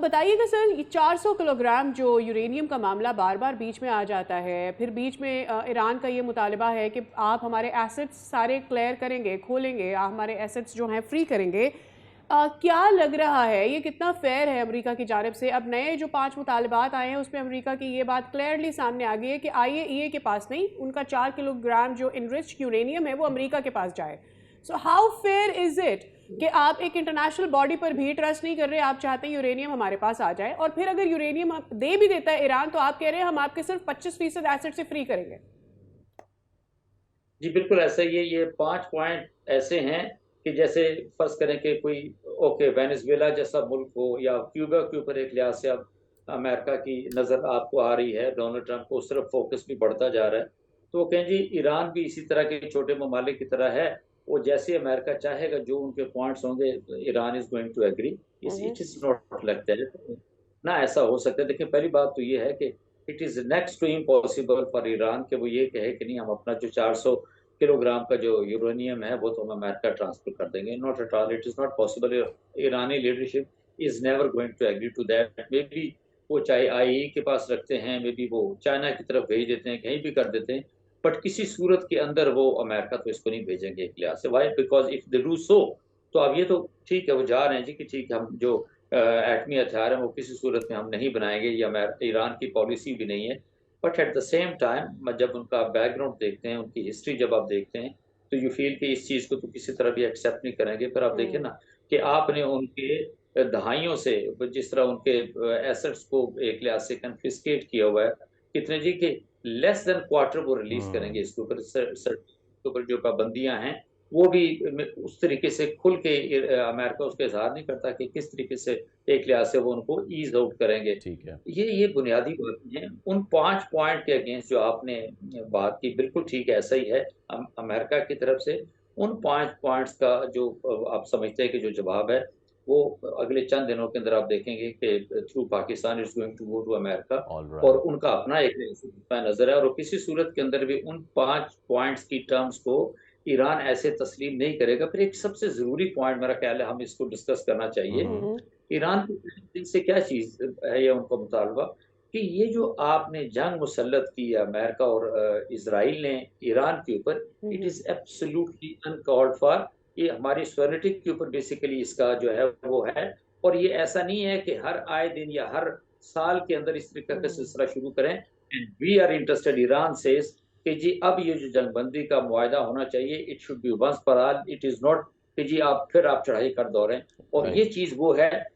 बताइएगा सर, ये 400 किलोग्राम जो यूरेनियम का मामला बार बार बीच में आ जाता है, फिर बीच में ईरान का ये मुतालबा है कि आप हमारे एसेट्स सारे क्लियर करेंगे, खोलेंगे, आप हमारे एसेट्स जो हैं फ्री करेंगे। क्या लग रहा है, ये कितना फेयर है अमेरिका की जानिब से? अब नए जो 5 मुतालबात आए हैं उसमें अमेरिका की ये बात क्लियरली सामने आ गई है कि IAEA के पास नहीं, उनका 4 किलोग्राम जो इनरिच्ड यूरेनियम है वो अमेरिका के पास जाए। So how fair is it कि आप एक इंटरनेशनल बॉडी पर भी ट्रस्ट नहीं कर रहे, आप चाहते हैं यूरेनियम हमारे पास आ जाए, और फिर अगर यूरेनियम आप दे भी देता है ईरान तो आप कह रहे हैं हम आपके सिर्फ 25% एसेट से फ्री करेंगे। जी बिल्कुल ऐसा ही है। ये 5 पॉइंट ऐसे हैं कि जैसे फर्ज करें कि कोई ओके वेनेजुएला जैसा मुल्क हो या क्यूबा के ऊपर एक लिहाज से अब अमेरिका की नज़र आपको आ रही है, डोनाल्ड ट्रंप को उस तरफ फोकस भी बढ़ता जा रहा है। तो वो कहें जी ईरान भी इसी तरह के छोटे ममालिक की तरह है, वो जैसे अमेरिका चाहेगा जो उनके पॉइंट्स होंगे Iran is going to agree. It is not like that ना, ऐसा हो सकता है। देखिए पहली बात तो ये है कि it is next to impossible for Iran कि वो ये कहे कि नहीं हम अपना जो 400 किलोग्राम का जो यूरेनियम है वो तो हम अमेरिका ट्रांसफर कर देंगे। Not at all, it is not possible. Iranian leadership is never going to agree to that. Maybe वो चाहे IAEA के पास रखते हैं, मे बी वो चाइना की तरफ भेज देते हैं, कहीं भी कर देते हैं, बट किसी सूरत के अंदर वो अमेरिका तो इसको नहीं भेजेंगे एक लिहाज से। Why? Because if they do so, तो अब ये तो ठीक है वो जा रहे हैं जी कि ठीक है हम जो एटमी हथियार हैं वो किसी सूरत में हम नहीं बनाएंगे, ये ईरान की पॉलिसी भी नहीं है। But at the same time जब उनका बैकग्राउंड देखते हैं, उनकी हिस्ट्री जब आप देखते हैं, तो यू फील कि इस चीज़ को तो किसी तरह भी एक्सेप्ट नहीं करेंगे। फिर आप देखिए हम्म। ना कि आपने उनके दहाइयों से जिस तरह उनके एसेट्स को एक लिहाज से कन्फिस्केट किया हुआ है, कितने जी कि लेस देन क्वार्टर वो रिलीज करेंगे हम्म। इसके ऊपर। के ऊपर जो पाबंदियां हैं वो भी उस तरीके से खुल के अमेरिका उसका इजहार नहीं करता कि किस तरीके से एक लिहाज से वो उनको ईज आउट करेंगे। ठीक है। ये बुनियादी बातें हैं। उन 5 पॉइंट के अगेंस्ट जो आपने बात की, बिल्कुल ठीक है, ऐसा ही है। अमेरिका की तरफ से उन 5 पॉइंट्स का जो आप समझते हैं कि जो जवाब है वो अगले चंद दिनों के अंदर आप देखेंगे कि through Pakistan is going to go to America. All और राइट। उनका अपना एक नुक्ता नजर है, और वो किसी सूरत के अंदर भी उन 5 पॉइंट्स की टर्म्स को ईरान ऐसे तस्लीम नहीं करेगा। फिर एक सबसे जरूरी पॉइंट मेरा ख्याल है हम इसको डिस्कस करना चाहिए। हम्म। ईरान की से क्या चीज है ये उनका मुतालबा कि ये जो आपने जंग मुसल्लत की है अमेरिका और इसराइल ने ईरान के ऊपर, it hmm. Is absolutely uncalled for. ये हमारी सॉवरेनिटी के ऊपर बेसिकली इसका जो है वो है। और ये ऐसा नहीं है कि हर आए दिन या हर साल के अंदर इस तरीके का हम्म। सिलसिला शुरू करें। And we are interested, Iran से, कि जी अब ये जो जंगबंदी का मुआहदा होना चाहिए, it should be once for all. It is not कि जी आप फिर आप चढ़ाई कर दो रहे हैं। और ये राइट। चीज वो है